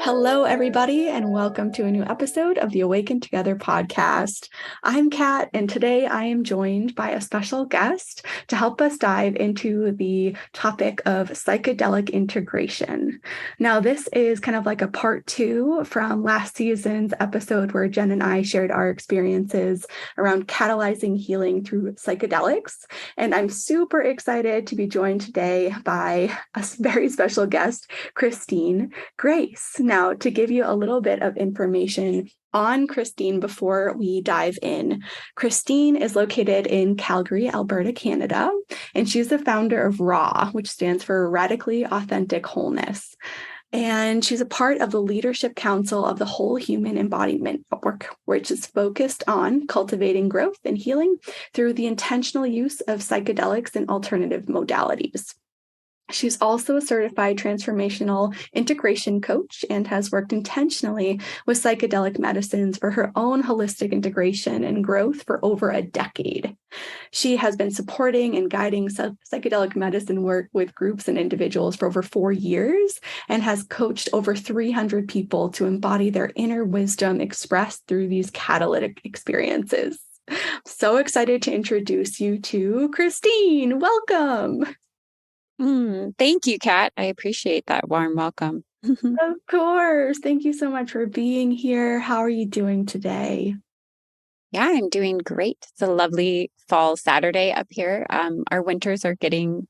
Hello, everybody, and welcome to a new episode of the Awaken Together podcast. I'm Kat, and today I am joined by a special guest to help us dive into the topic of psychedelic integration. Now, this is kind of like a part two from last season's episode where Jen and I shared our experiences around catalyzing healing through psychedelics. And I'm super excited to be joined today by a very special guest, Christine Grace. Now, to give you a little bit of information on Christine before we dive in, Christine is located in Calgary, Alberta, Canada, and she's the founder of RAW, which stands for Radically Authentic Wholeness. And she's a part of the Leadership Council of the Whole Human Embodiment Network, which is focused on cultivating growth and healing through the intentional use of psychedelics and alternative modalities. She's also a certified transformational integration coach and has worked intentionally with psychedelic medicines for her own holistic integration and growth for over a decade. She has been supporting and guiding psychedelic medicine work with groups and individuals for over 4 years and has coached over 300 people to embody their inner wisdom expressed through these catalytic experiences. So excited to introduce you to Christine. Welcome. Thank you, Kat. I appreciate that warm welcome. Of course. Thank you so much for being here. How are you doing today? Yeah, I'm doing great. It's a lovely fall Saturday up here. Our winters are getting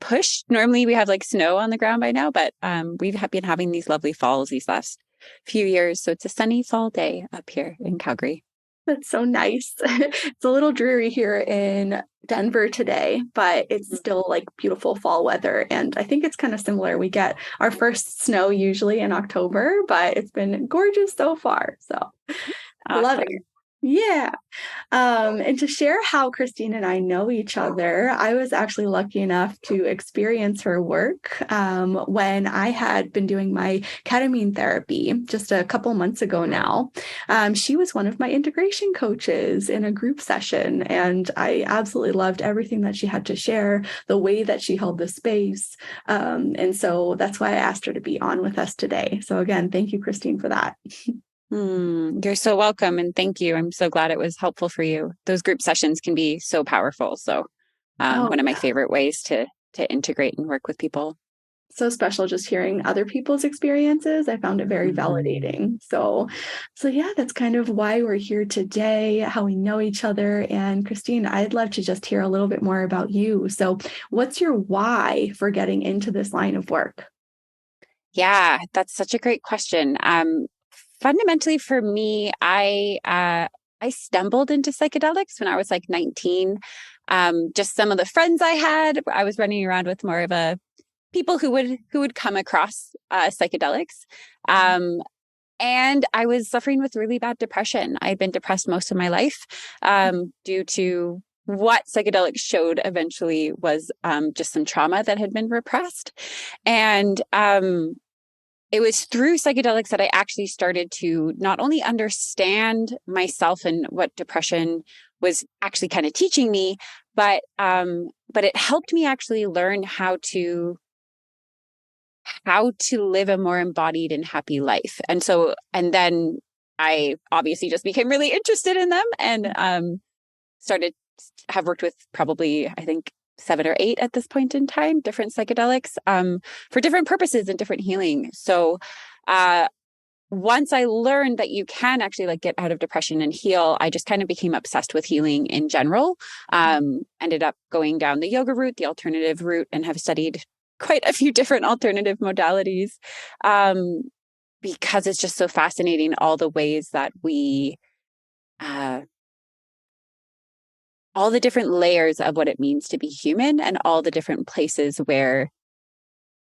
pushed. Normally we have like snow on the ground by now, but we've been having these lovely falls these last few years. So it's a sunny fall day up here in Calgary. That's so nice. It's a little dreary here in Denver today, but it's still like beautiful fall weather. And I think it's kind of similar. We get our first snow usually in October, but it's been gorgeous so far. So I love it. Yeah. And to share how Christine and I know each other, I was actually lucky enough to experience her work when I had been doing my ketamine therapy just a couple months ago now. She was one of my integration coaches in a group session, and I absolutely loved everything that she had to share, the way that she held the space. And so that's why I asked her to be on with us today. So again, thank you, Christine, for that. You're so welcome. And thank you. I'm so glad it was helpful for you. Those group sessions can be so powerful. So one of my favorite ways to integrate and work with people. So special just hearing other people's experiences. I found it very validating. So yeah, that's kind of why we're here today, how we know each other. And Christine, I'd love to just hear a little bit more about you. So what's your why for getting into this line of work? Yeah, that's such a great question. Fundamentally for me, I stumbled into psychedelics when I was like 19. Just some of the friends I had, I was running around with more of a people who would come across psychedelics. And I was suffering with really bad depression. I'd been depressed most of my life due to what psychedelics showed eventually was just some trauma that had been repressed. And it was through psychedelics that I actually started to not only understand myself and what depression was actually kind of teaching me, but it helped me actually learn how to live a more embodied and happy life. And then I obviously just became really interested in them and have worked with probably, I think, 7 or 8 at this point in time, different psychedelics for different purposes and different healing. So once I learned that you can actually like get out of depression and heal, I just kind of became obsessed with healing in general. Ended up going down the yoga route, the alternative route, and have studied quite a few different alternative modalities because it's just so fascinating all the ways that we all the different layers of what it means to be human and all the different places where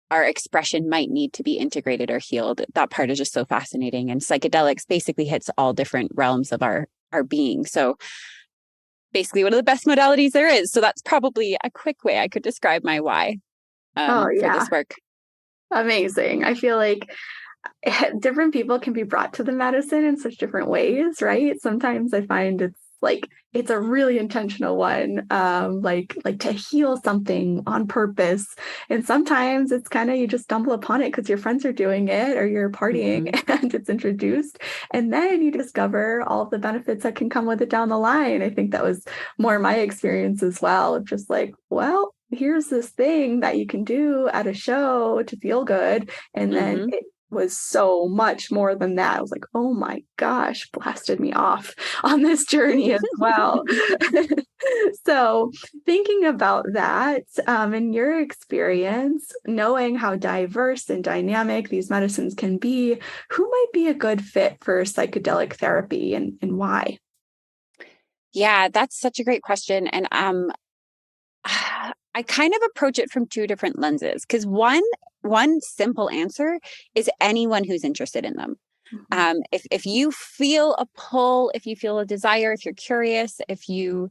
our expression might need to be integrated or healed. That part is just so fascinating. And psychedelics basically hits all different realms of our being. So basically one of the best modalities there is. So that's probably a quick way I could describe my why for this work. Amazing. I feel like different people can be brought to the medicine in such different ways, right? Sometimes I find it's like it's a really intentional one, like to heal something on purpose. And sometimes it's kind of you just stumble upon it because your friends are doing it or you're partying and it's introduced. And then you discover all of the benefits that can come with it down the line. I think that was more my experience as well, of just like, well, here's this thing that you can do at a show to feel good. And then it was so much more than that. I was like, oh my gosh, blasted me off on this journey as well. So thinking about that, in your experience, knowing how diverse and dynamic these medicines can be, who might be a good fit for psychedelic therapy and why? Yeah, that's such a great question. And I kind of approach it from two different lenses, because one simple answer is anyone who's interested in them. If you feel a pull, if you feel a desire, if you're curious, if you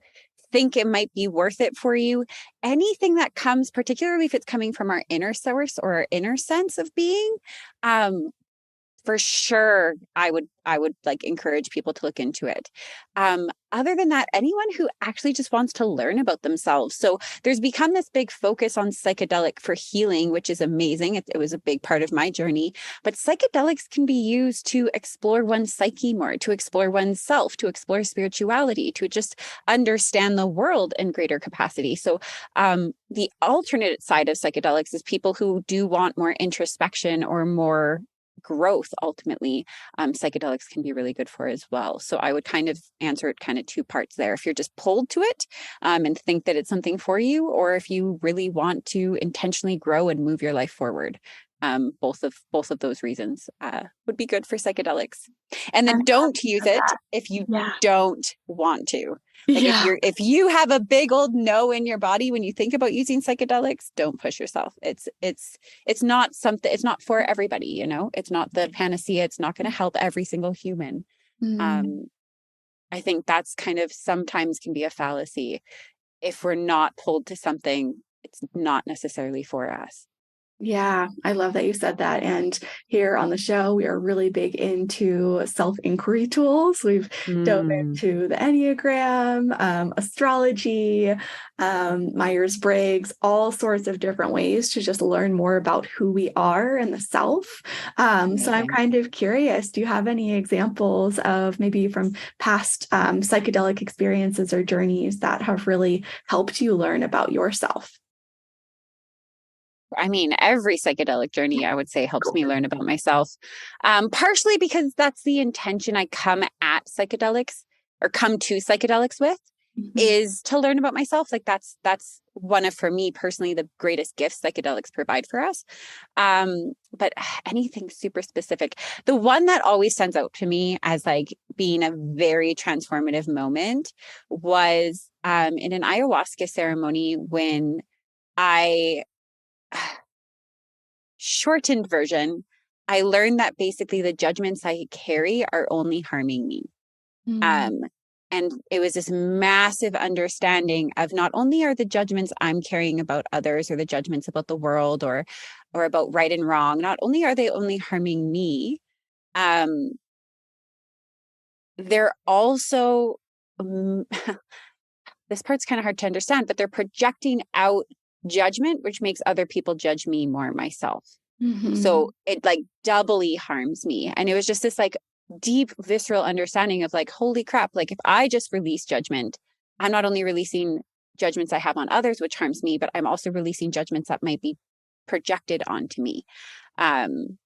think it might be worth it for you, anything that comes, particularly if it's coming from our inner source or our inner sense of being, for sure, I would like encourage people to look into it. Other than that, anyone who actually just wants to learn about themselves. So there's become this big focus on psychedelic for healing, which is amazing. It was a big part of my journey. But psychedelics can be used to explore one's psyche more, to explore one's self, to explore spirituality, to just understand the world in greater capacity. So the alternate side of psychedelics is people who do want more introspection or more growth. Ultimately, psychedelics can be really good for as well. So I would kind of answer it kind of two parts there. If you're just pulled to it and think that it's something for you, or if you really want to intentionally grow and move your life forward. Both of those reasons would be good for psychedelics. And then don't use it if you don't want to. Like if you have a big old no in your body when you think about using psychedelics, don't push yourself. It's not something, it's not for everybody, you know, it's not the panacea. It's not going to help every single human. I think that's kind of sometimes can be a fallacy. If we're not pulled to something, it's not necessarily for us. Yeah, I love that you said that. And here on the show, we are really big into self-inquiry tools. We've dove into the Enneagram, astrology, Myers-Briggs, all sorts of different ways to just learn more about who we are and the self. So I'm kind of curious, do you have any examples of maybe from past psychedelic experiences or journeys that have really helped you learn about yourself? I mean, every psychedelic journey, I would say, helps me learn about myself. Partially because that's the intention I come at psychedelics or come to psychedelics with, is to learn about myself. Like that's one of, for me personally, the greatest gifts psychedelics provide for us. But anything super specific, the one that always stands out to me as like being a very transformative moment was in an ayahuasca ceremony when shortened version, I learned that basically the judgments I carry are only harming me. And it was this massive understanding of not only are the judgments I'm carrying about others or the judgments about the world or about right and wrong, not only are they only harming me, they're also, this part's kind of hard to understand, but they're projecting out judgment, which makes other people judge me more myself. So it like doubly harms me. And it was just this like deep visceral understanding of like, holy crap, like if I just release judgment, I'm not only releasing judgments I have on others, which harms me, but I'm also releasing judgments that might be projected onto me. And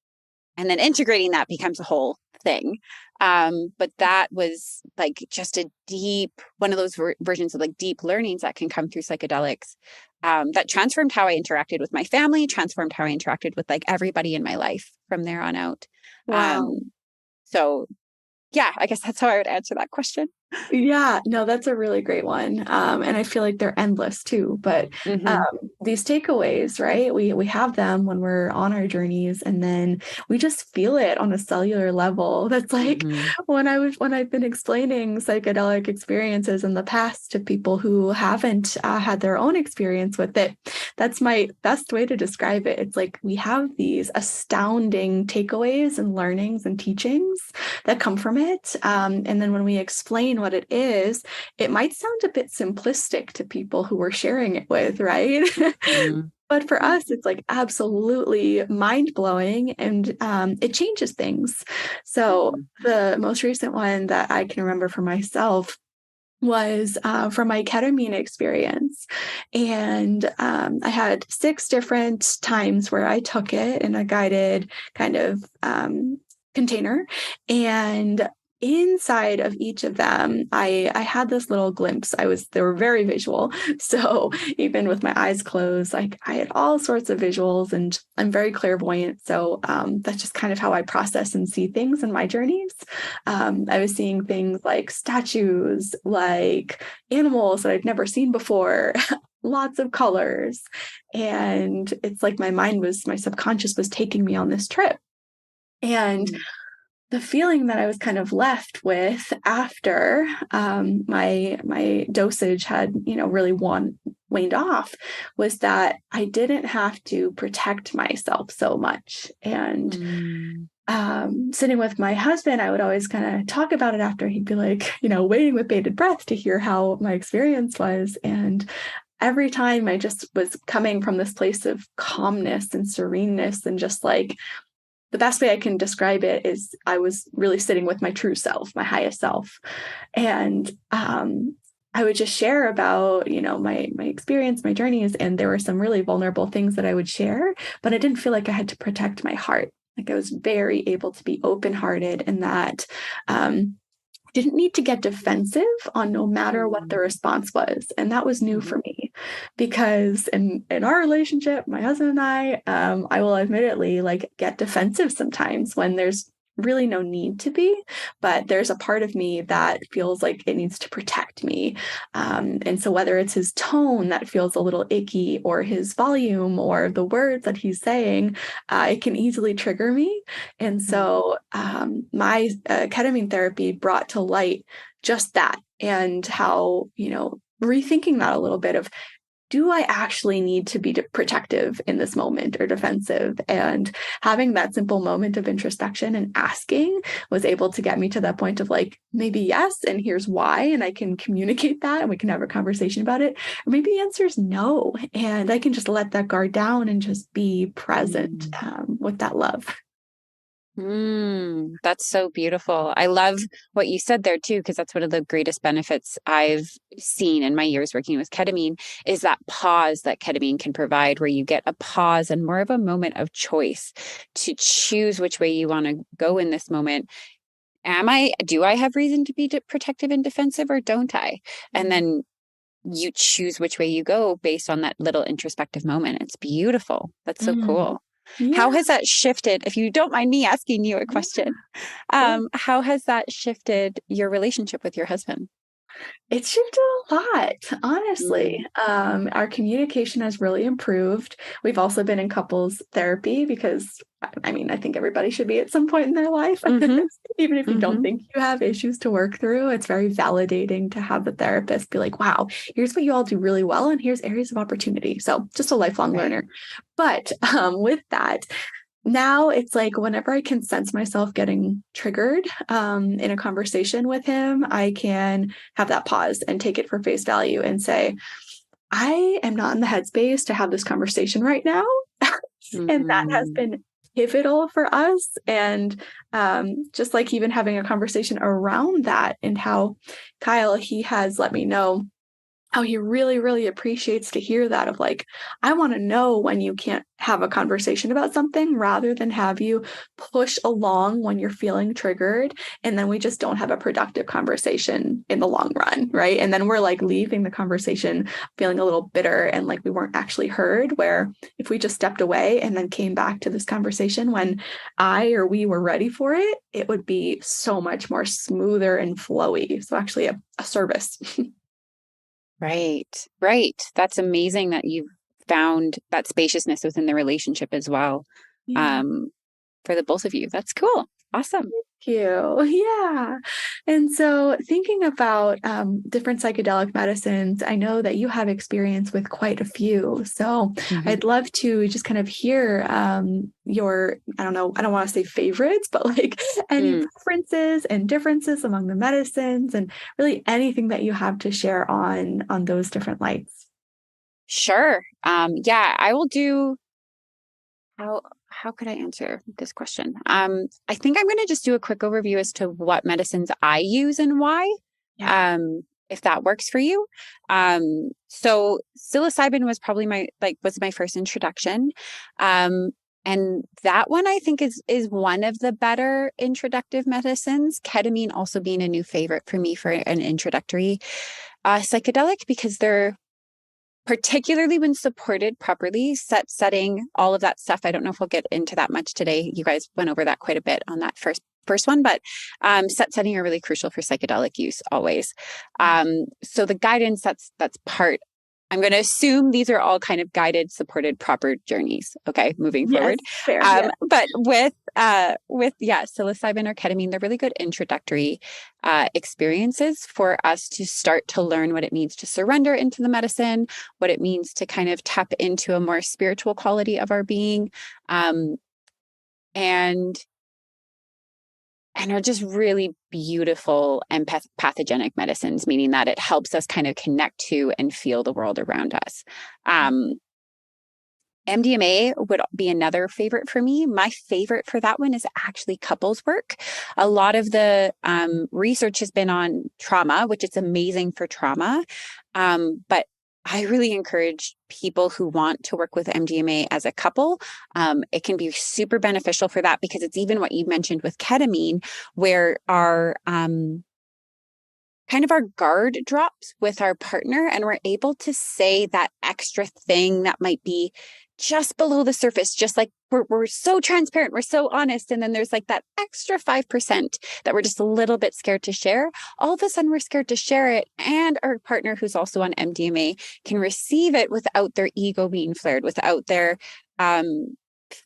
then integrating that becomes a whole thing. But that was like just a deep, one of those versions of like deep learnings that can come through psychedelics, that transformed how I interacted with my family, transformed how I interacted with like everybody in my life from there on out. Wow. So yeah, I guess that's how I would answer that question. Yeah, no, that's a really great one. And I feel like they're endless too. But these takeaways, right? We have them when we're on our journeys, and then we just feel it on a cellular level. That's like when I've been explaining psychedelic experiences in the past to people who haven't had their own experience with it, that's my best way to describe it. It's like we have these astounding takeaways and learnings and teachings that come from it. And then when we explain what it is, it might sound a bit simplistic to people who we're sharing it with, right? Mm-hmm. But for us, it's like absolutely mind blowing, and it changes things. So the most recent one that I can remember for myself was from my ketamine experience. And I had 6 different times where I took it in a guided kind of container. And inside of each of them, I had this little glimpse. They were very visual. So even with my eyes closed, like I had all sorts of visuals, and I'm very clairvoyant. So that's just kind of how I process and see things in my journeys. I was seeing things like statues, like animals that I'd never seen before, lots of colors. And it's like my subconscious was taking me on this trip. And the feeling that I was kind of left with after my dosage had, really waned off, was that I didn't have to protect myself so much. And sitting with my husband, I would always kind of talk about it after. He'd be like, waiting with bated breath to hear how my experience was. And every time I just was coming from this place of calmness and sereneness, and just like, the best way I can describe it is I was really sitting with my true self, my highest self. And I would just share about, my experience, my journeys. And there were some really vulnerable things that I would share, but I didn't feel like I had to protect my heart. Like I was very able to be open-hearted, and that didn't need to get defensive on no matter what the response was. And that was new for me, because in our relationship, my husband and I will admittedly like get defensive sometimes when there's really no need to be, but there's a part of me that feels like it needs to protect me. And so whether it's his tone that feels a little icky, or his volume, or the words that he's saying, it can easily trigger me. And so my ketamine therapy brought to light just that, and how, rethinking that a little bit of, do I actually need to be protective in this moment, or defensive? And having that simple moment of introspection and asking was able to get me to that point of like, maybe yes, and here's why, and I can communicate that, and we can have a conversation about it. Or maybe the answer is no, and I can just let that guard down and just be present with that love. That's so beautiful. I love what you said there too, because that's one of the greatest benefits I've seen in my years working with ketamine, is that pause that ketamine can provide, where you get a pause and more of a moment of choice to choose which way you want to go in this moment. Do I have reason to be protective and defensive, or don't I? And then you choose which way you go based on that little introspective moment. It's beautiful. That's so cool. Yeah. How has that shifted, if you don't mind me asking you a question, how has that shifted your relationship with your husband? It's shifted a lot, honestly. Our communication has really improved. We've also been in couples therapy because, I mean, I think everybody should be at some point in their life. Even if you don't think you have issues to work through, it's very validating to have the therapist be like, wow, here's what you all do really well, and here's areas of opportunity. So just a lifelong learner. But with that, now it's like whenever I can sense myself getting triggered in a conversation with him, I can have that pause and take it for face value and say, I am not in the headspace to have this conversation right now. And that has been pivotal for us. And just like even having a conversation around that, and how Kyle, he has let me know how he really, really appreciates to hear that, of like, I want to know when you can't have a conversation about something, rather than have you push along when you're feeling triggered. And then we just don't have a productive conversation in the long run. Right. And then we're like leaving the conversation feeling a little bitter, and like we weren't actually heard. Where if we just stepped away and then came back to this conversation when we were ready for it, it would be so much more smoother and flowy. So actually a service. Right, right. That's amazing that you've found that spaciousness within the relationship as well, Yeah. for the both of you. That's cool. Awesome. You. Yeah. And so thinking about different psychedelic medicines, I know that you have experience with quite a few. So Mhm. I'd love to just kind of hear your, I don't know, I don't want to say favorites, but like any Mm, preferences and differences among the medicines and really anything that you have to share on those different lights. sure. Yeah, I will do. How could I answer this question? I think I'm going to just do a quick overview as to what medicines I use and why, Yeah. if that works for you. So psilocybin was probably was my first introduction, um, and that one I think is one of the better introductive medicines. Ketamine also being a new favorite for me for an introductory psychedelic because they're particularly when supported properly, setting, all of that stuff. I don't know if we'll get into that much today. You guys went over that quite a bit on that first one, but setting are really crucial for psychedelic use always. So the guidance that's part. I'm going to assume these are all kind of guided, supported, proper journeys. Okay, moving Yes. forward. Fair. Yeah. But with psilocybin or ketamine, they're really good introductory experiences for us to start to learn what it means to surrender into the medicine, what it means to kind of tap into a more spiritual quality of our being, um, and are just really beautiful and pathogenic medicines, meaning that it helps us kind of connect to and feel the world around us. MDMA would be another favorite for me. My favorite for that one is actually couples work. A lot of the research has been on trauma, which is amazing for trauma. But I really encourage people who want to work with MDMA as a couple. It can be super beneficial for that because it's even what you mentioned with ketamine, where our kind of our guard drops with our partner and we're able to say that extra thing that might be just below the surface, just like we're so transparent, we're so honest. And then there's like that extra 5% that we're just a little bit scared to share. All of a sudden we're scared to share it. And our partner who's also on MDMA can receive it without their ego being flared, without their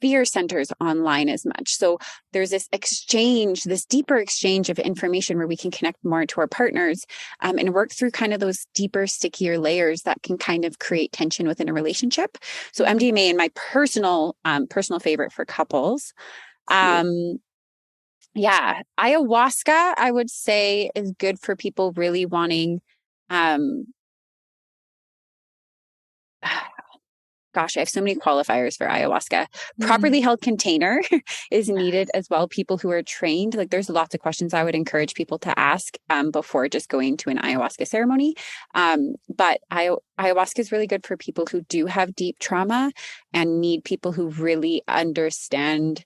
fear centers online as much. So there's this exchange, this deeper exchange of information where we can connect more to our partners and work through kind of those deeper, stickier layers that can kind of create tension within a relationship. So MDMA and my personal favorite for couples. Yeah, ayahuasca, I would say, is good for people really wanting um gosh, I have so many qualifiers for ayahuasca. Properly held container is needed as well. People who are trained, like there's lots of questions I would encourage people to ask before just going to an ayahuasca ceremony. But ayahuasca is really good for people who do have deep trauma and need people who really understand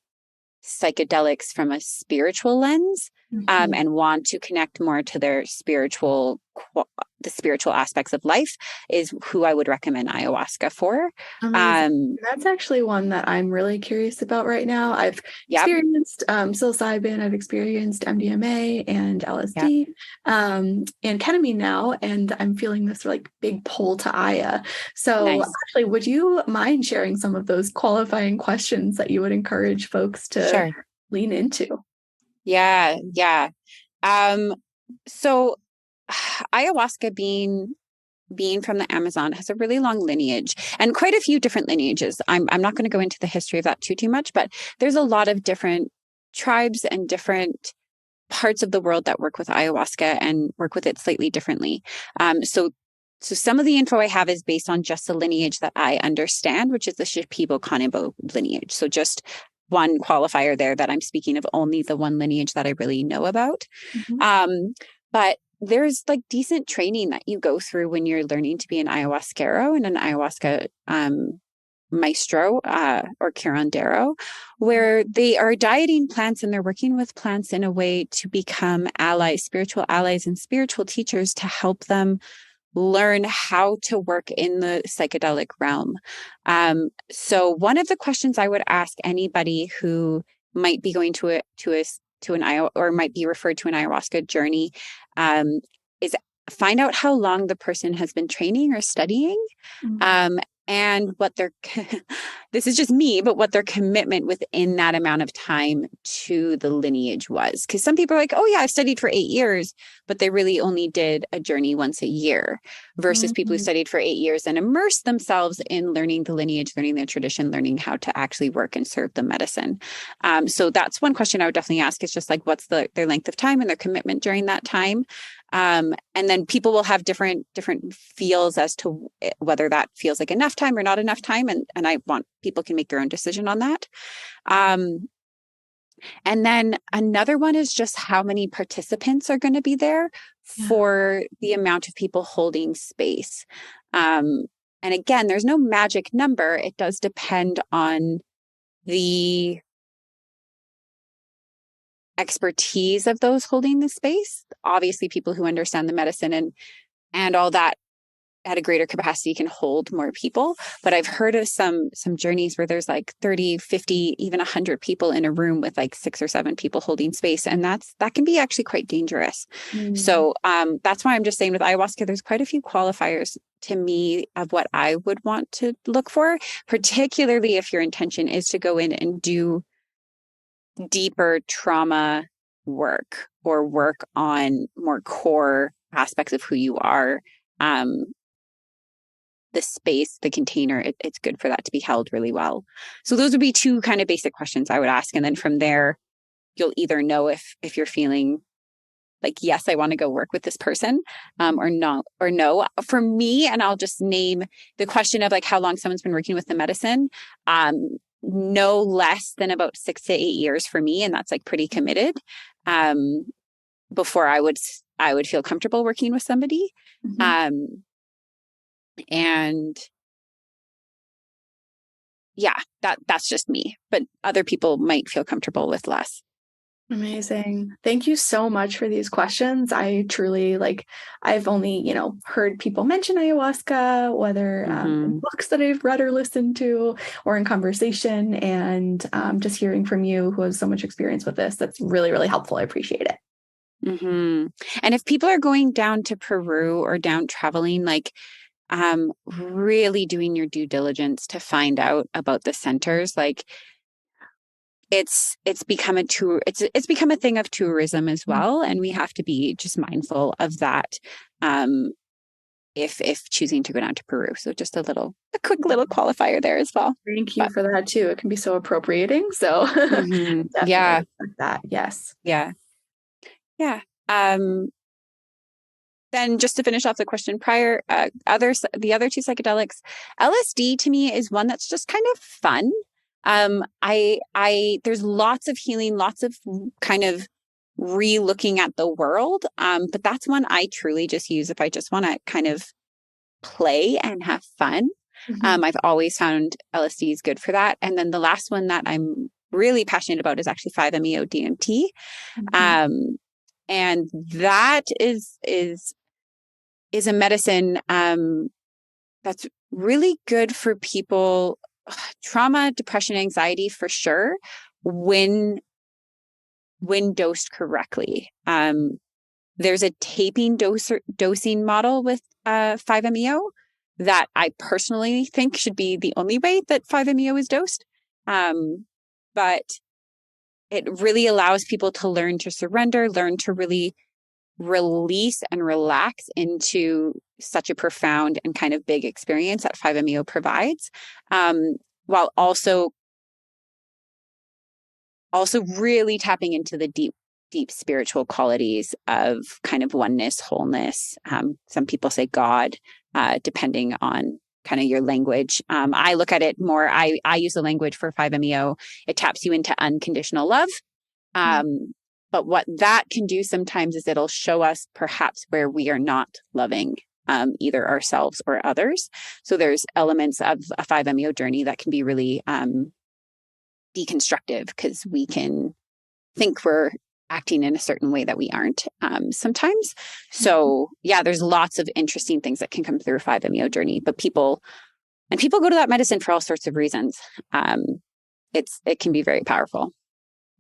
psychedelics from a spiritual lens and want to connect more to their the spiritual aspects of life is who I would recommend ayahuasca for. Amazing. That's actually one that I'm really curious about right now. I've Yep. experienced psilocybin, I've experienced MDMA and Yep. LSD, and ketamine now, and I'm feeling this like big pull to Aya. So Nice. actually, would you mind sharing some of those qualifying questions that you would encourage folks to Sure. lean into? Yeah. Yeah. So ayahuasca being from the Amazon has a really long lineage and quite a few different lineages. I'm not going to go into the history of that too much, but there's a lot of different tribes and different parts of the world that work with ayahuasca and work with it slightly differently. So some of the info I have is based on just the lineage that I understand, which is the Shipibo Kanebo lineage. So just one qualifier there that I'm speaking of only the one lineage that I really know about. But there's like decent training that you go through when you're learning to be an ayahuasquero and an ayahuasca maestro or curandero, where they are dieting plants and they're working with plants in a way to become allies, spiritual allies and spiritual teachers to help them learn how to work in the psychedelic realm. So one of the questions I would ask anybody who might be going to an ayahuasca or might be referred to an ayahuasca journey is find out how long the person has been training or studying. and what their this is just me, but what their commitment within that amount of time to the lineage was. Because some people are like, oh yeah, I've studied for 8 years, but they really only did a journey once a year, versus people who studied for 8 years and immersed themselves in learning the lineage, learning the tradition, learning how to actually work and serve the medicine. So that's one question I would definitely ask, is just like, what's their length of time and their commitment during that time. And then people will have different feels as to whether that feels like enough time or not enough time. And I want people can make their own decision on that. And then another one is just how many participants are going to be there for the amount of people holding space. And again, there's no magic number. It does depend on the expertise of those holding the space. Obviously, people who understand the medicine and all that at a greater capacity can hold more people. But I've heard of some journeys where there's like 30, 50, even 100 people in a room with like 6 or 7 people holding space. And that can be actually quite dangerous. So that's why I'm just saying with ayahuasca, there's quite a few qualifiers to me of what I would want to look for, particularly if your intention is to go in and do deeper trauma work or work on more core aspects of who you are. The space, the container, it's good for that to be held really well. So those would be 2 kind of basic questions I would ask. And then from there, you'll either know if you're feeling like, yes, I want to go work with this person, or not, or no. For me, and I'll just name the question of like how long someone's been working with the medicine, no less than about 6 to 8 years for me. And that's like pretty committed, before I would feel comfortable working with somebody. And yeah, that's just me, but other people might feel comfortable with less. Amazing. Thank you so much for these questions. I truly I've only, heard people mention ayahuasca, whether in books that I've read or listened to or in conversation, and just hearing from you who has so much experience with this, that's really, really helpful. I appreciate it. And if people are going down to Peru or down traveling, really doing your due diligence to find out about the centers, it's become a tour. It's become a thing of tourism as well. And we have to be just mindful of that. If choosing to go down to Peru. So just a quick little qualifier there as well. Thank you for that too. It can be so appropriating. So yeah. That. Yes. Yeah. Yeah. Then just to finish off the question prior, the other 2 psychedelics, LSD to me is one that's just kind of fun. There's lots of healing, lots of kind of re-looking at the world. But that's one I truly just use if I just want to kind of play and have fun. I've always found LSD is good for that. And then the last one that I'm really passionate about is actually 5-MeO DMT. And that is a medicine that's really good for people, trauma, depression, anxiety for sure, when dosed correctly. There's a taping dosing model with 5-MeO that I personally think should be the only way that 5-MeO is dosed. But it really allows people to learn to surrender, learn to really release and relax into such a profound and kind of big experience that 5-MeO provides, while also really tapping into the deep spiritual qualities of kind of oneness, wholeness. Some people say God, depending on kind of your language. I look at it more, I use the language for 5-MeO. It taps you into unconditional love. But what that can do sometimes is it'll show us perhaps where we are not loving either ourselves or others. So there's elements of a 5-MeO journey that can be really deconstructive, because we can think we're acting in a certain way that we aren't sometimes. So yeah, there's lots of interesting things that can come through a 5-MeO journey, but people go to that medicine for all sorts of reasons. It can be very powerful.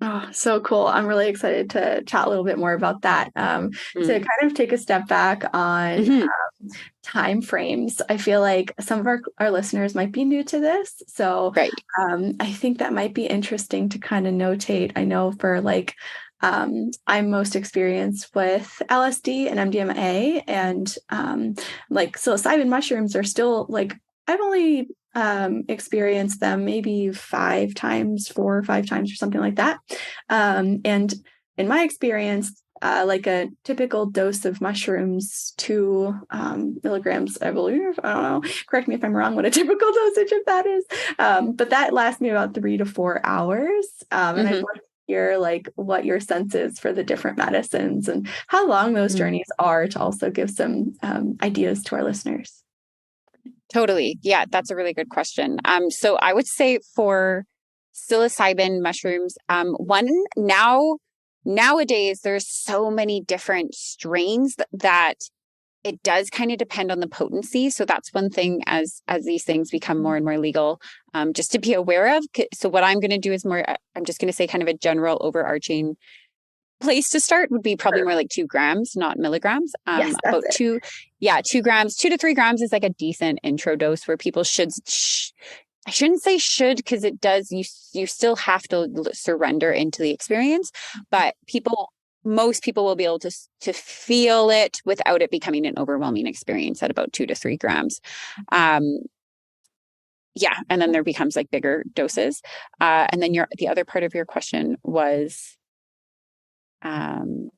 Oh, so cool. I'm really excited to chat a little bit more about that. To Mm. kind of take a step back on Hmm. time frames, I feel like some of our listeners might be new to this. So Right. I think that might be interesting to kind of notate. I know for like, I'm most experienced with LSD and MDMA, and like psilocybin mushrooms are still like, I've only experienced them maybe 5 times, 4 or 5 times, or something like that. And in my experience, like a typical dose of mushrooms, 2 milligrams, I believe. I don't know. Correct me if I'm wrong what a typical dosage of that is. But that lasts me about 3 to 4 hours. And I'd Hmm. love to hear like what your sense is for the different medicines and how long those journeys are, to also give some ideas to our listeners. Totally. Yeah, that's a really good question. So I would say for psilocybin mushrooms, one nowadays there's so many different strains that it does kind of depend on the potency. So that's one thing as these things become more and more legal, just to be aware of. So what I'm going to do is more, I'm just going to say kind of a general overarching place to start would be probably Sure. more like 2 grams, not milligrams. Yes, that's About it. 2 grams, 2 to 3 grams is like a decent intro dose where people should. I shouldn't say should because it does. You still have to surrender into the experience, but most people will be able to feel it without it becoming an overwhelming experience at about 2 to 3 grams. Um, yeah, and then there becomes like bigger doses. And then the other part of your question was. Um,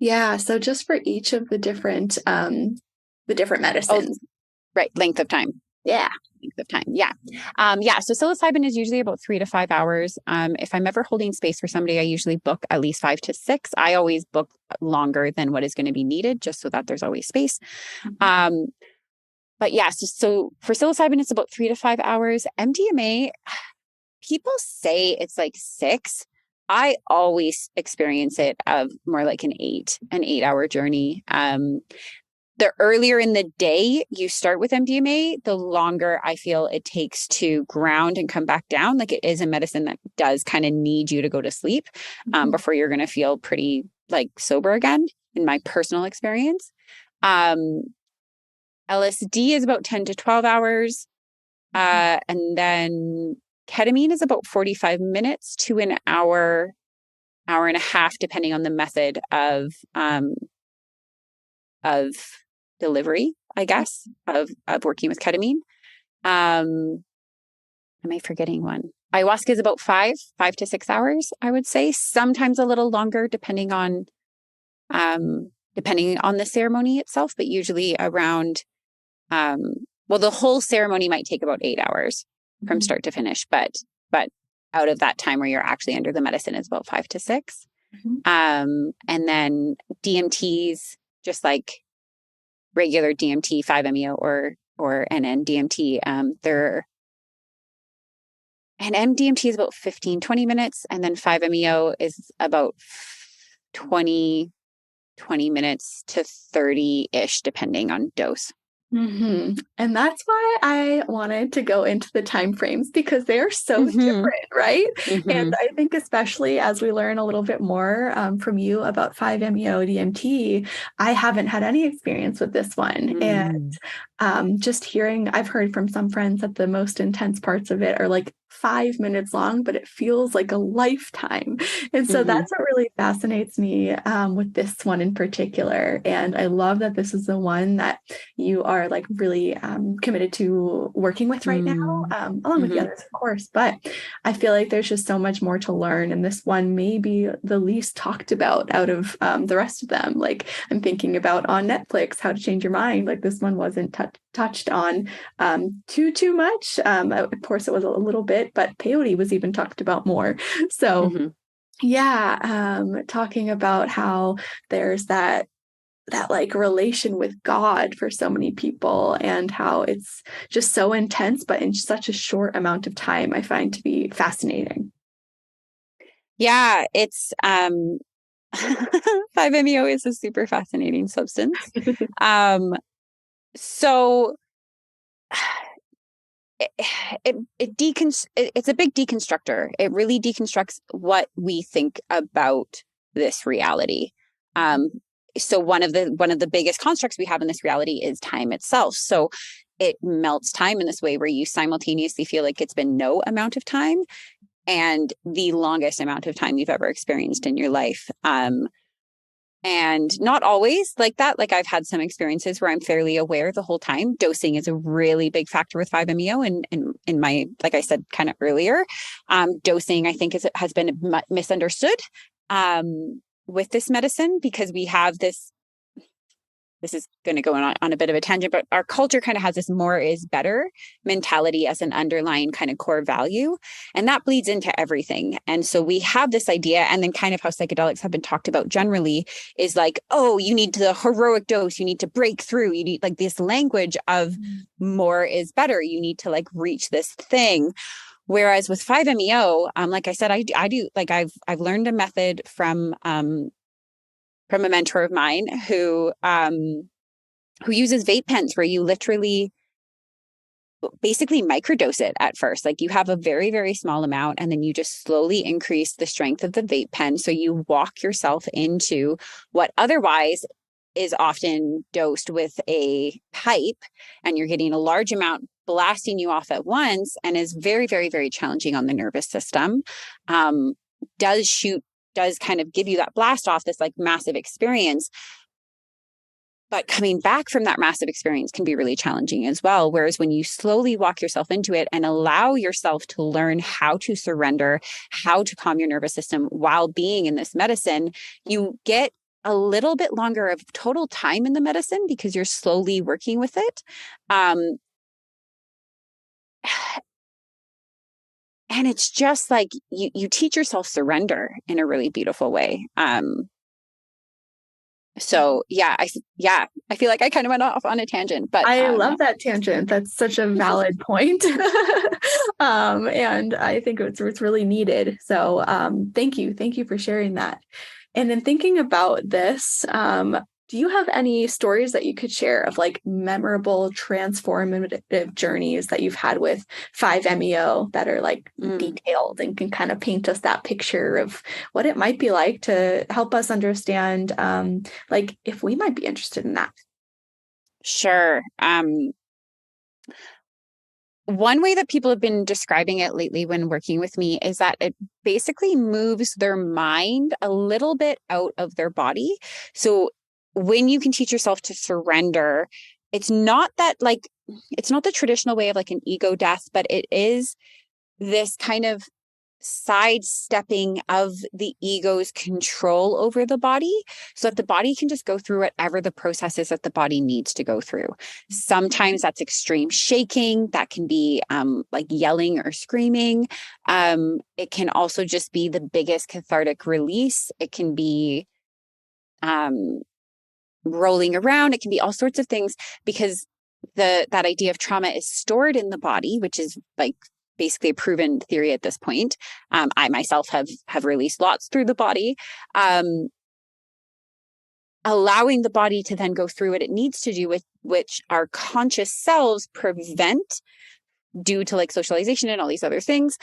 Yeah, so just for each of the different oh, medicines. right. Length of time. Yeah. Length of time. Yeah. Yeah. So psilocybin is usually about 3 to 5 hours. If I'm ever holding space for somebody, I usually book at least 5 to 6. I always book longer than what is going to be needed, just so that there's always space. Um, but yeah, so for psilocybin, it's about 3 to 5 hours. MDMA, people say it's like 6. I always experience it of more like an 8-hour journey. The earlier in the day you start with MDMA, the longer I feel it takes to ground and come back down. Like it is a medicine that does kind of need you to go to sleep before you're going to feel pretty like sober again, in my personal experience. Um, LSD is about 10 to 12 hours. And then ketamine is about 45 minutes to an hour, hour and a half, depending on the method of delivery, I guess, of working with ketamine. Am I forgetting one? Ayahuasca is about 5 to 6 hours, I would say. Sometimes a little longer, depending on the ceremony itself, but usually around. Well, the whole ceremony might take about 8 hours from start to finish, but out of that time where you're actually under the medicine is about 5 to 6. And then DMTs, just like regular DMT, 5-MeO or NN-DMT. NN-DMT is about 15-20 minutes, and then 5-MeO is about 20 minutes to 30-ish, depending on dose. And that's why I wanted to go into the time frames, because they are so different, right? And I think especially as we learn a little bit more from you about 5-MeO DMT, I haven't had any experience with this one. And just hearing, I've heard from some friends that the most intense parts of it are like 5 minutes long, but it feels like a lifetime. And so that's what really fascinates me with this one in particular. And I love that this is the one that you are like really committed to working with right now, along with the others, of course. But I feel like there's just so much more to learn. And this one may be the least talked about out of the rest of them. Like I'm thinking about on Netflix, How to Change Your Mind. Like this one wasn't touched on too much. Of course, it was a little bit, but peyote was even talked about more. So yeah, talking about how there's that like relation with God for so many people, and how it's just so intense, but in such a short amount of time, I find to be fascinating. Yeah, it's 5-MeO is a super fascinating substance. So it's a big deconstructor. It really deconstructs what we think about this reality. So one of the biggest constructs we have in this reality is time itself. So it melts time in this way where you simultaneously feel like it's been no amount of time and the longest amount of time you've ever experienced in your life. And not always like that. Like I've had some experiences where I'm fairly aware the whole time. Dosing is a really big factor with 5-MeO. And in my, like I said, kind of earlier, dosing, I think has been misunderstood with this medicine because we have this is going to go on a bit of a tangent, but our culture kind of has this more is better mentality as an underlying kind of core value. And that bleeds into everything. And so we have this idea, and then kind of how psychedelics have been talked about generally is like, oh, you need the heroic dose, you need to break through, you need like this language of more is better. You need to like reach this thing. Whereas with 5-MeO, like I said, I do like I've learned a method from a mentor of mine who uses vape pens where you literally basically microdose it at first. Like you have a very, very small amount and then you just slowly increase the strength of the vape pen. So you walk yourself into what otherwise is often dosed with a pipe and you're getting a large amount blasting you off at once and is very, very, very challenging on the nervous system. Does kind of give you that blast off, this like massive experience. But coming back from that massive experience can be really challenging as well. Whereas when you slowly walk yourself into it and allow yourself to learn how to surrender, how to calm your nervous system while being in this medicine, you get a little bit longer of total time in the medicine because you're slowly working with it. And it's just like you teach yourself surrender in a really beautiful way. So I feel like I kind of went off on a tangent, but I love that tangent. That's such a valid point. And I think it's really needed. So thank you for sharing that. And then thinking about this, do you have any stories that you could share of like memorable transformative journeys that you've had with 5-MeO that are like detailed and can kind of paint us that picture of what it might be like to help us understand like if we might be interested in that? Sure. One way that people have been describing it lately when working with me is that it basically moves their mind a little bit out of their body. So when you can teach yourself to surrender, it's not the traditional way of like an ego death, but it is this kind of sidestepping of the ego's control over the body so that the body can just go through whatever the processes that the body needs to go through. Sometimes that's extreme shaking. That can be like yelling or screaming. It can also just be the biggest cathartic release. It can be rolling around. It can be all sorts of things because that idea of trauma is stored in the body, which is like basically a proven theory at this point. I myself have released lots through the body, allowing the body to then go through what it needs to do, with which our conscious selves prevent due to like socialization and all these other things.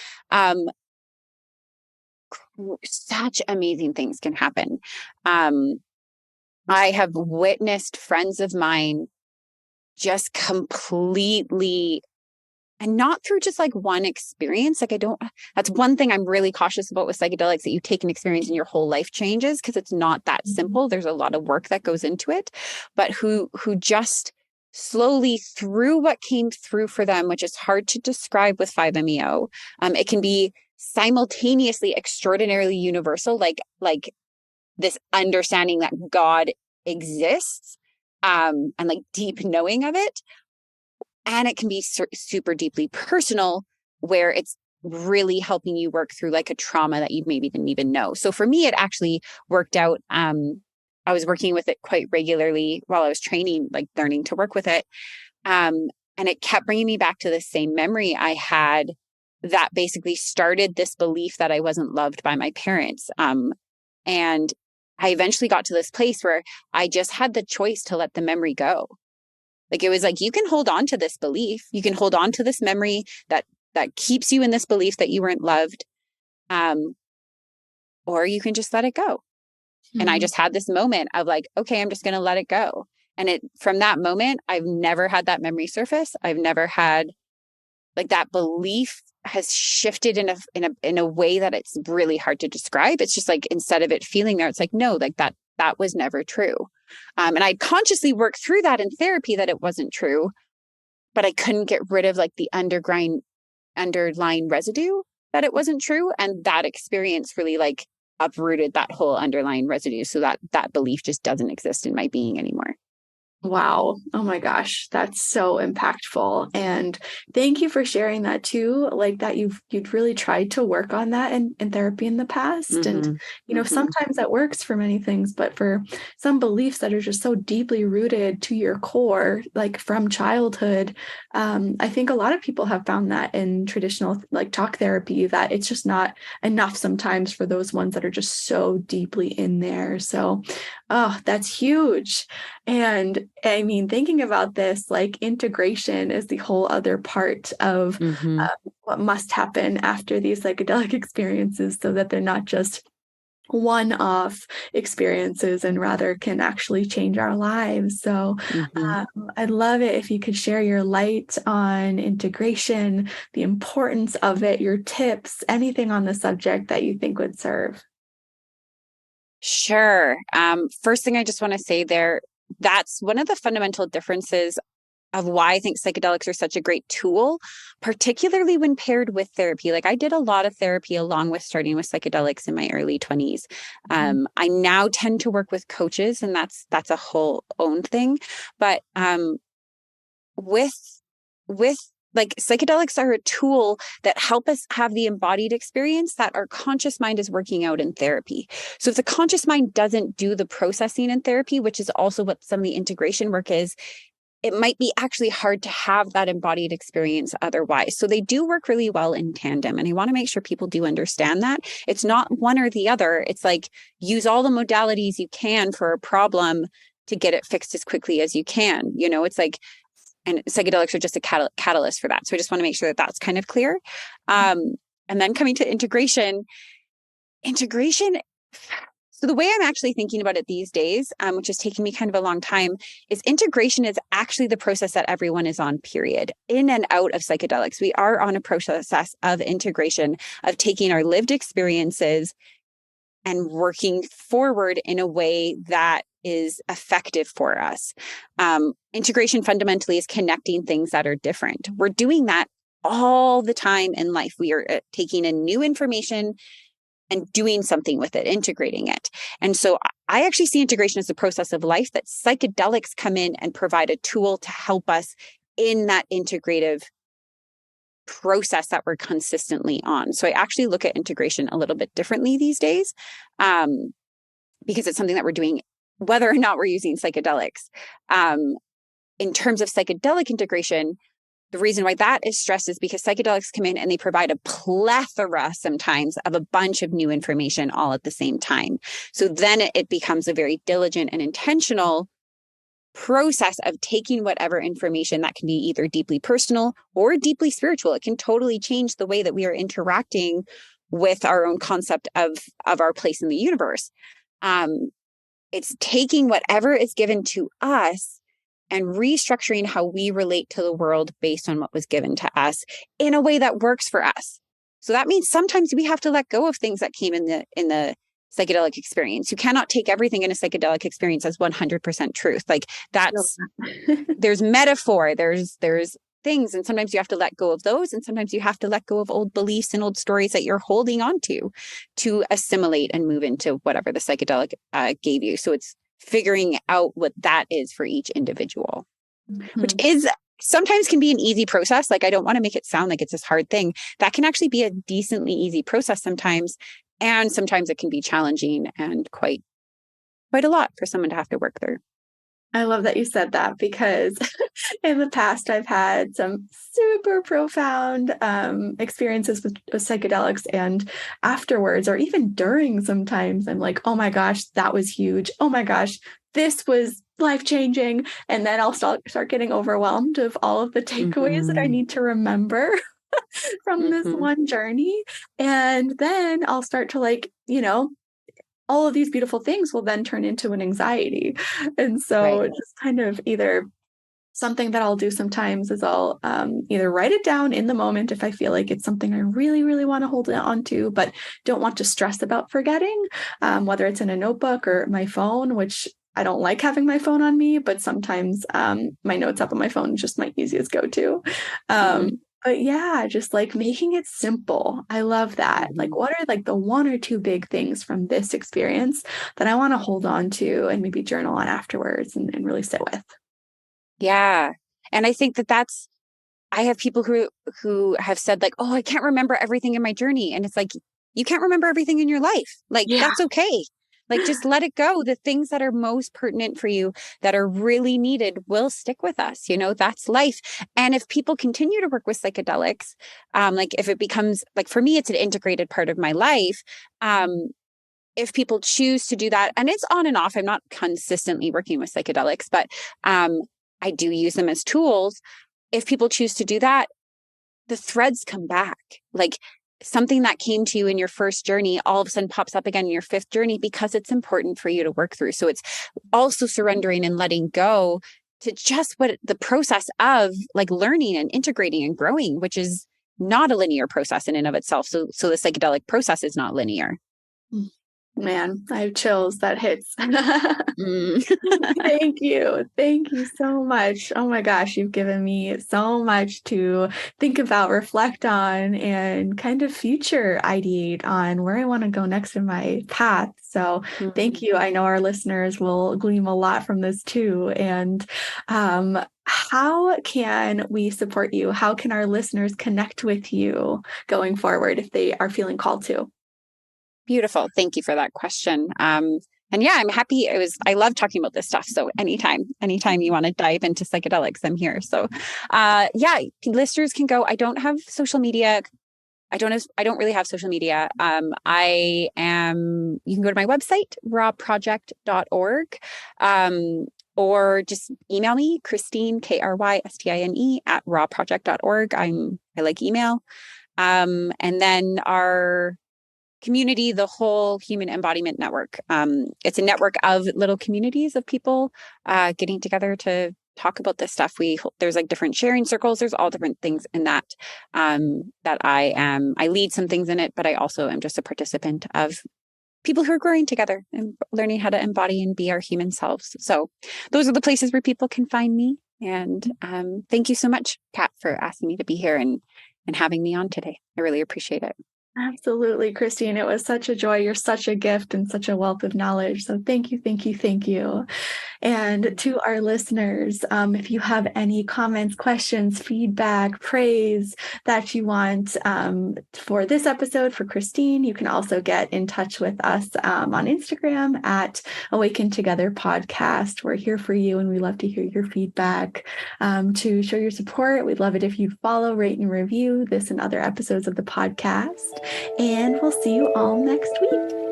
Such amazing things can happen. I have witnessed friends of mine just completely, and not through just like one experience. Like that's one thing I'm really cautious about with psychedelics, that you take an experience and your whole life changes, because it's not that simple. There's a lot of work that goes into it, but who just slowly through what came through for them, which is hard to describe with 5-MeO. It can be simultaneously extraordinarily universal, like this understanding that God exists, and like deep knowing of it. And it can be super deeply personal, where it's really helping you work through like a trauma that you maybe didn't even know. So for me, it actually worked out. I was working with it quite regularly while I was training, like learning to work with it. And it kept bringing me back to the same memory I had that basically started this belief that I wasn't loved by my parents. And I eventually got to this place where I just had the choice to let the memory go. Like, it was like, you can hold on to this belief. You can hold on to this memory that keeps you in this belief that you weren't loved. Or you can just let it go. And I just had this moment of like, okay, I'm just going to let it go. And from that moment, I've never had that memory surface. I've never had like that belief has shifted in a way that it's really hard to describe. It's just like, instead of it feeling there, it's like, no, like that was never true. And I consciously worked through that in therapy, that it wasn't true, but I couldn't get rid of like the underlying residue that it wasn't true. And that experience really like uprooted that whole underlying residue, so that belief just doesn't exist in my being anymore. Wow. Oh my gosh. That's so impactful. And thank you for sharing that too. Like that you'd really tried to work on that in therapy in the past. Mm-hmm. And, sometimes that works for many things, but for some beliefs that are just so deeply rooted to your core, like from childhood, I think a lot of people have found that in traditional like talk therapy, that it's just not enough sometimes for those ones that are just so deeply in there. So, oh, that's huge. And I mean, thinking about this, like integration is the whole other part of what must happen after these psychedelic experiences, so that they're not just one-off experiences and rather can actually change our lives. So I'd love it if you could share your light on integration, the importance of it, your tips, anything on the subject that you think would serve. Sure. First thing I just want to say there, that's one of the fundamental differences of why I think psychedelics are such a great tool, particularly when paired with therapy. Like, I did a lot of therapy along with starting with psychedelics in my early 20s. I now tend to work with coaches, and that's a whole own thing. But with like, psychedelics are a tool that help us have the embodied experience that our conscious mind is working out in therapy. So if the conscious mind doesn't do the processing in therapy, which is also what some of the integration work is, it might be actually hard to have that embodied experience otherwise. So they do work really well in tandem. And I want to make sure people do understand that. It's not one or the other. It's like, use all the modalities you can for a problem to get it fixed as quickly as you can. It's like, and psychedelics are just a catalyst for that. So I just want to make sure that that's kind of clear. And then coming to integration. So the way I'm actually thinking about it these days, which is taking me kind of a long time, is integration is actually the process that everyone is on, period. In and out of psychedelics, we are on a process of integration, of taking our lived experiences and working forward in a way that is effective for us. Integration fundamentally is connecting things that are different. We're doing that all the time in life. We are taking in new information and doing something with it, integrating it. And so I actually see integration as a process of life, that psychedelics come in and provide a tool to help us in that integrative process that we're consistently on. So I actually look at integration a little bit differently these days, because it's something that we're doing whether or not we're using psychedelics. In terms of psychedelic integration, the reason why that is stressed is because psychedelics come in and they provide a plethora sometimes of a bunch of new information all at the same time. So then it becomes a very diligent and intentional process of taking whatever information that can be either deeply personal or deeply spiritual. It can totally change the way that we are interacting with our own concept of our place in the universe. It's taking whatever is given to us and restructuring how we relate to the world based on what was given to us in a way that works for us. So that means sometimes we have to let go of things that came in the psychedelic experience. You cannot take everything in a psychedelic experience as 100% truth. Like, there's metaphor, there's things, and sometimes you have to let go of those, and sometimes you have to let go of old beliefs and old stories that you're holding on to assimilate and move into whatever the psychedelic gave you. So it's figuring out what that is for each individual, which is sometimes can be an easy process. Like, I don't want to make it sound like it's this hard thing. That can actually be a decently easy process sometimes. And sometimes it can be challenging and quite a lot for someone to have to work through. I love that you said that, because in the past, I've had some super profound experiences with psychedelics, and afterwards, or even during, sometimes I'm like, oh my gosh, that was huge. Oh my gosh, this was life-changing. And then I'll start getting overwhelmed of all of the takeaways that I need to remember from this one journey. And then I'll start to like, all of these beautiful things will then turn into an anxiety. And so it's just kind of either something that I'll do sometimes is I'll either write it down in the moment if I feel like it's something I really, really want to hold on to, but don't want to stress about forgetting, whether it's in a notebook or my phone, which I don't like having my phone on me, but sometimes my notes app on my phone is just my easiest go-to. But yeah, just like making it simple. I love that. Like, what are like the one or two big things from this experience that I want to hold on to and maybe journal on afterwards and really sit with? Yeah. And I think I have people who have said like, oh, I can't remember everything in my journey. And it's like, you can't remember everything in your life. Like, that's okay. Like, just let it go. The things that are most pertinent for you that are really needed will stick with us. That's life. And if people continue to work with psychedelics, like if it becomes like, for me, it's an integrated part of my life. If people choose to do that, and it's on and off, I'm not consistently working with psychedelics, but I do use them as tools. If people choose to do that, the threads come back. Like something that came to you in your first journey all of a sudden pops up again in your fifth journey because it's important for you to work through. So it's also surrendering and letting go to just what the process of like learning and integrating and growing, which is not a linear process in and of itself. So the psychedelic process is not linear. Man, I have chills. That hits. Thank you. Thank you so much. Oh my gosh, you've given me so much to think about, reflect on, and kind of future ideate on where I want to go next in my path. So thank you. I know our listeners will glean a lot from this too. And how can we support you? How can our listeners connect with you going forward if they are feeling called to? Beautiful. Thank you for that question. And yeah, I'm happy. I love talking about this stuff. So anytime you want to dive into psychedelics, I'm here. So, yeah, listeners can go. I don't have social media. I don't really have social media. You can go to my website, rawproject.org, or just email me, Krystine, Krystine at rawproject.org. I like email. And then our community, the Whole Human Embodiment Network. It's a network of little communities of people getting together to talk about this stuff. There's like different sharing circles. There's all different things in that that I lead some things in it, but I also am just a participant of people who are growing together and learning how to embody and be our human selves. So those are the places where people can find me. And thank you so much, Kat, for asking me to be here and having me on today. I really appreciate it. Absolutely, Krystine. It was such a joy. You're such a gift and such a wealth of knowledge. So thank you, thank you, thank you. And to our listeners, if you have any comments, questions, feedback, praise that you want for this episode for Krystine, you can also get in touch with us on Instagram at Awaken Together Podcast. We're here for you and we love to hear your feedback. To show your support, we'd love it if you follow, rate, and review this and other episodes of the podcast. And we'll see you all next week.